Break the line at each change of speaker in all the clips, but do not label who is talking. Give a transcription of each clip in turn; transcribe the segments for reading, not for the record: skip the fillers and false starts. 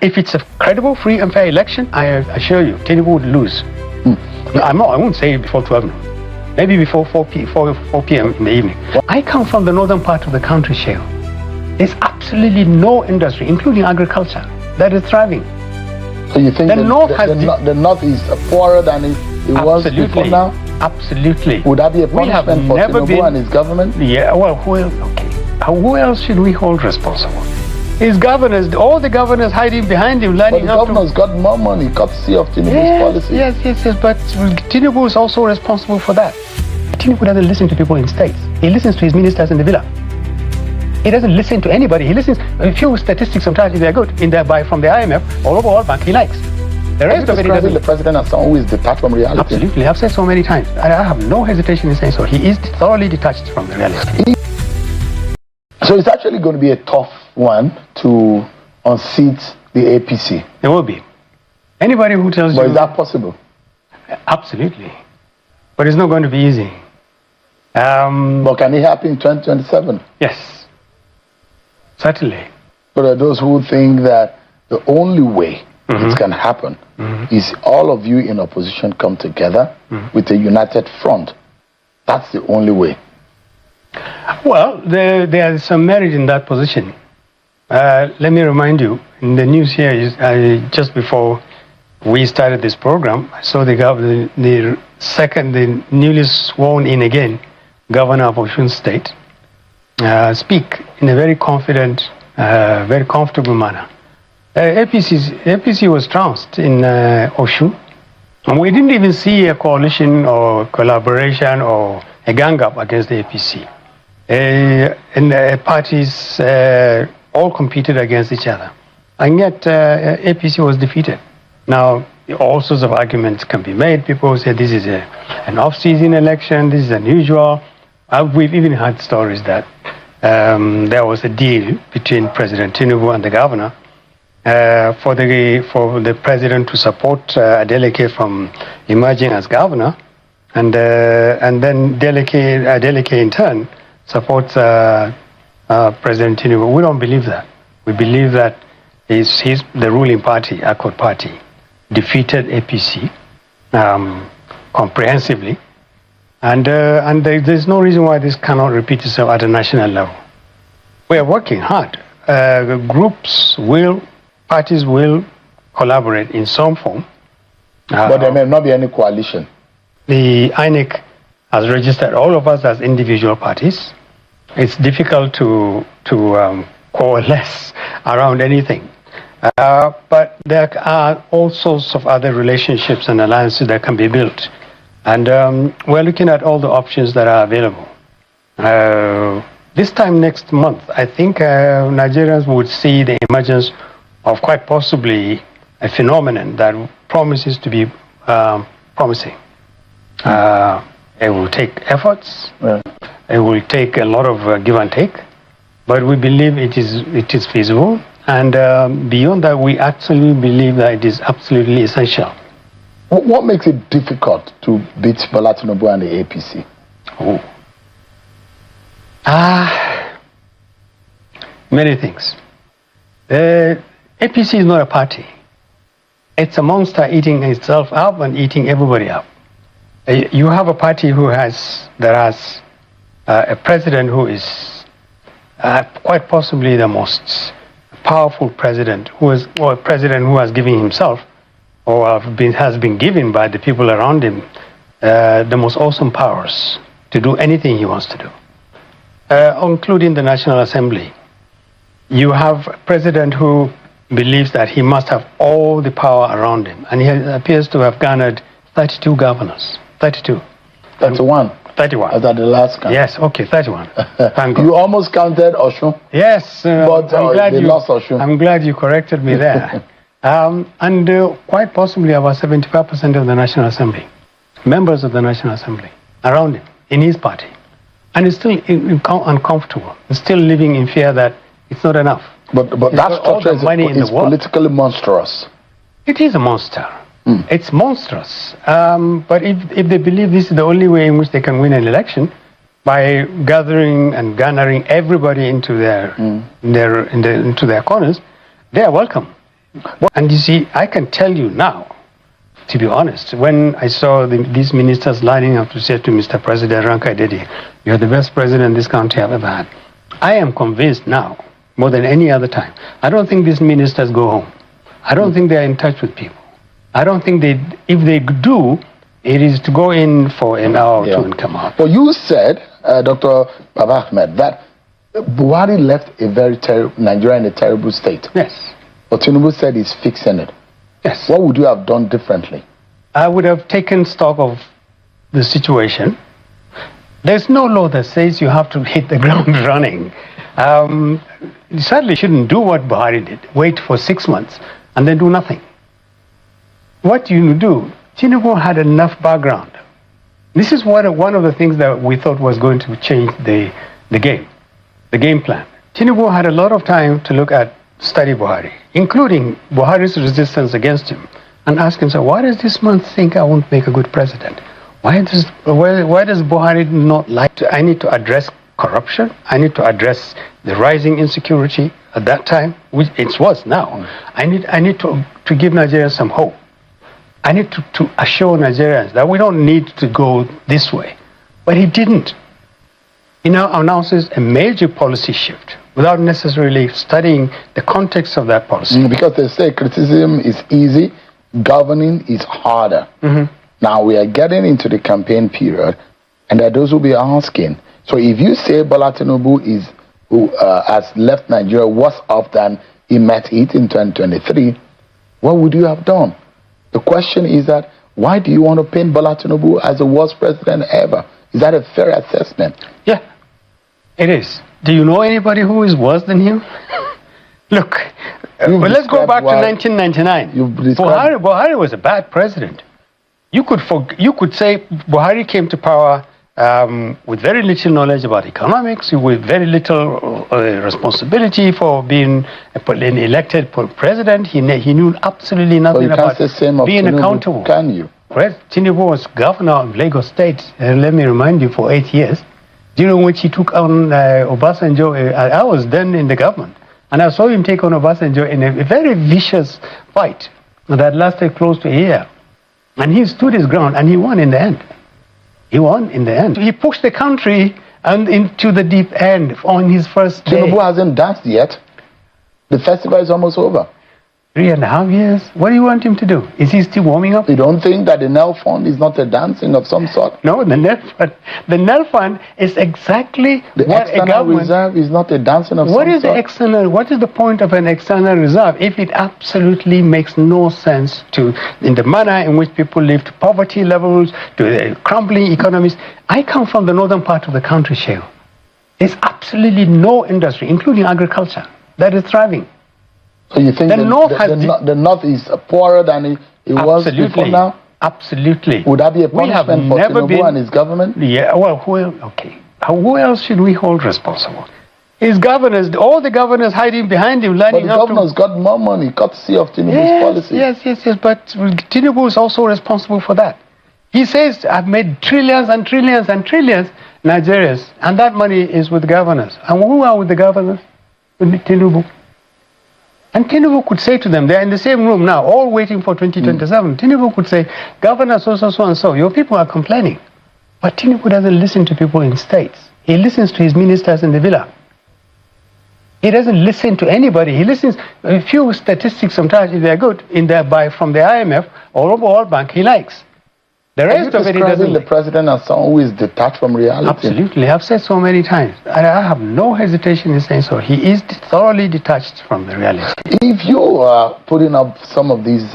If it's a credible, free and fair election, I assure you, Tinubu would lose. I won't say before 12 noon. Maybe before 4 p.m. in the evening. I come from the northern part of the country, Shale. There's absolutely no industry, including agriculture, that is thriving.
So you think the North is poorer than it was before now?
Absolutely.
Would that be a punishment for Tinubu and his government?
Yeah, well, who else should we hold responsible? His governors, all the governors hiding behind him, lining
up. But the governors got more money, courtesy of Tinubu's policy.
Yes, but Tinubu is also responsible for that. Tinubu doesn't listen to people in states. He listens to his ministers in the villa. He doesn't listen to anybody. He listens. A few statistics sometimes, if they're good, from the IMF, all over World Bank, he likes. The rest of it, he doesn't.
The president as someone who is detached from reality.
Absolutely. I've said so many times. I have no hesitation in saying so. He is thoroughly detached from the reality.
So it's actually going to be a tough one to unseat the APC.
It will be. Anybody who tells you...
But is that possible?
Absolutely. But it's not going to be easy.
But can it happen in 2027?
Yes. Certainly.
But there are those who think that the only way it can happen is all of you in opposition come together with a united front. That's the only way.
Well, there is some merit in that position. Let me remind you, in the news here, just before we started this program, I saw the newly sworn in again governor of Osun State speak in a very confident, very comfortable manner. APC was trounced in Osun, and we didn't even see a coalition or collaboration or a gang up against the APC. And the parties all competed against each other. And yet APC was defeated. Now, all sorts of arguments can be made. People say this is an off-season election, this is unusual. We've even had stories that there was a deal between President Tinubu and the governor for the president to support a delegate from emerging as governor, and then a delegate in turn supports President Tinubu. We don't believe that. We believe that the ruling party, Accord Party, defeated APC comprehensively, and there's no reason why this cannot repeat itself at a national level. We are working hard. Parties will collaborate in some form.
But there may not be any coalition.
The INEC has registered all of us as individual parties. It's difficult to coalesce around anything. But there are all sorts of other relationships and alliances that can be built. And we're looking at all the options that are available. This time next month, I think Nigerians would see the emergence of quite possibly a phenomenon that promises to be promising. It will take efforts. Yeah. It will take a lot of give and take, but we believe it is feasible. And beyond that, we actually believe that it is absolutely essential.
What makes it difficult to beat Bola Tinubu and the APC?
Many things. APC is not a party. It's a monster eating itself up and eating everybody up. You have a party that has a president who is quite possibly the most powerful president, a president who has given himself, or has been given by the people around him, the most awesome powers to do anything he wants to do, including the National Assembly. You have a president who believes that he must have all the power around him, and he appears to have garnered 32 governors. 32.
31.
31.
As at the last count.
Yes, okay, 31. Thank God.
You almost counted Osun.
Yes,
but they lost Osun.
I'm glad you corrected me there. And quite possibly about 75% of the National Assembly, members of the National Assembly, around him, in his party. And he's still uncomfortable. He's still living in fear that it's not enough.
But that structure is politically monstrous.
It is a monster. It's monstrous. But if they believe this is the only way in which they can win an election, by gathering and garnering everybody into their corners, they are welcome. And you see, I can tell you now, to be honest, when I saw these ministers lining up to say to Mr. President Rankai Dede, you're the best president this country have ever had, I am convinced now, more than any other time, I don't think these ministers go home. I don't think they're in touch with people. I don't think if they do, it is to go in for an hour or two and come out.
Well, you said, Dr. Bola Ahmed, that Buhari left Nigeria in a terrible state.
Yes.
But Tinubu said he's fixing it.
Yes.
What would you have done differently?
I would have taken stock of the situation. There's no law that says you have to hit the ground running. You certainly shouldn't do what Buhari did, wait for 6 months and then do nothing. What you do, Tinubu had enough background. This is one of the things that we thought was going to change the game plan. Tinubu had a lot of time to look at, study Buhari, including Buhari's resistance against him, and ask himself, why does this man think I won't make a good president? Why does Buhari not like to? I need to address corruption. I need to address the rising insecurity at that time, which it was now. I need to give Nigeria some hope. I need to assure Nigerians that we don't need to go this way. But he didn't. He now announces a major policy shift without necessarily studying the context of that policy.
Because they say criticism is easy, governing is harder. Now we are getting into the campaign period, and there are those who will be asking, so if you say Bola Tinubu has left Nigeria worse off than he met it in 2023, what would you have done? The question is that, why do you want to paint Bola Tinubu as the worst president ever? Is that a fair assessment?
Yeah, it is. Do you know anybody who is worse than him? Look, let's go back to 1999. Buhari was a bad president. You could say Buhari came to power with very little knowledge about economics, with very little responsibility for being an elected president. He knew absolutely nothing about being accountable.
Can you?
Right? Tinubu was governor of Lagos State, let me remind you, for 8 years. Do you know when he took on Obasanjo? I was then in the government, and I saw him take on Obasanjo in a very vicious fight that lasted close to a year. And he stood his ground, and he won in the end. He won in the end. He pushed the country into the deep end on his first day.
Tinubu hasn't danced yet. The festival is almost over.
3.5 years? What do you want him to do? Is he still warming up?
You don't think that the NEL Fund is not a dancing of some sort?
No, the NEL Fund is exactly
the
what a government...
reserve is not a dancing of some sort?
What is the point of an external reserve if it absolutely makes no sense in the manner in which people live, to poverty levels, to the crumbling economies? I come from the northern part of the country, Sheikh. There's absolutely no industry, including agriculture, that is thriving.
So you think the North is poorer than it was before now?
Absolutely.
Would that be a punishment for Tinubu and his government?
Yeah, well, who else should we hold responsible? His governors, all the governors hiding behind him, lining up.
But the governors got more money, courtesy of Tinubu's policy.
Yes, but Tinubu is also responsible for that. He says, I've made trillions and trillions and trillions Nigerians, and that money is with governors. And who are with the governors? With Tinubu. And Tinubu could say to them, they're in the same room now, all waiting for 2027. Tinubu could say, Governor so and so, your people are complaining. But Tinubu doesn't listen to people in states. He listens to his ministers in the villa. He doesn't listen to anybody. He listens a few statistics sometimes, if they're good, from the IMF or World Bank, he likes. The rest of it he doesn't.
The president as someone who is detached from reality.
Absolutely. I've said so many times. And I have no hesitation in saying so. He is thoroughly detached from the reality.
If you are putting up some of these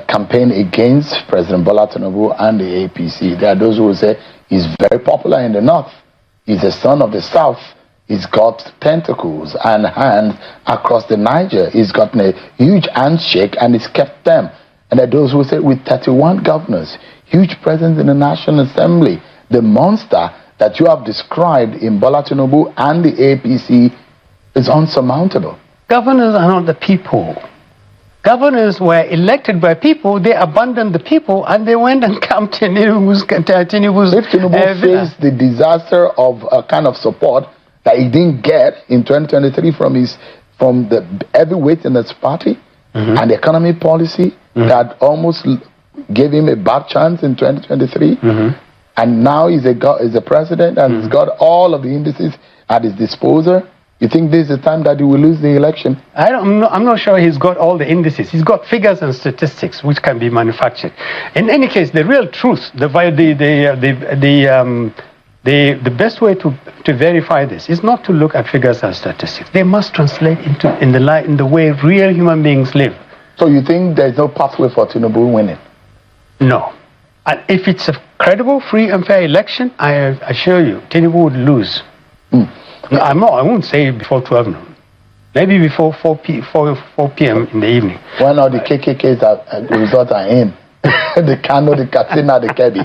campaign against President Bola Tinubu and the APC, there are those who will say he's very popular in the North. He's a son of the South. He's got tentacles and hands across the Niger. He's gotten a huge handshake and he's kept them. And there are those who say with 31 governors, huge presence in the National Assembly, the monster that you have described in Bola Tinubu and the APC is unsurmountable.
Governors are not the people. Governors were elected by people, they abandoned the people, and they went and camped Tinubu's...
If Tinubu faced the disaster of a kind of support that he didn't get in 2023 from the heavyweight in his party, and economy policy that almost gave him a bad chance in 2023. And now he's a president and he's got all of the indices at his disposal. You think this is the time that he will lose the election?
I'm not sure he's got all the indices. He's got figures and statistics which can be manufactured. In any case, the real truth, the best way to verify this is not to look at figures and statistics. They must translate in the way real human beings live.
So you think there's no pathway for Tinubu winning?
No. And if it's a credible, free and fair election, I assure you, Tinubu would lose. No, I won't say before 12 noon. Maybe before 4 p.m. in the evening.
When all the KKKs results are in, the Kano, the Katsina, the Kebbi.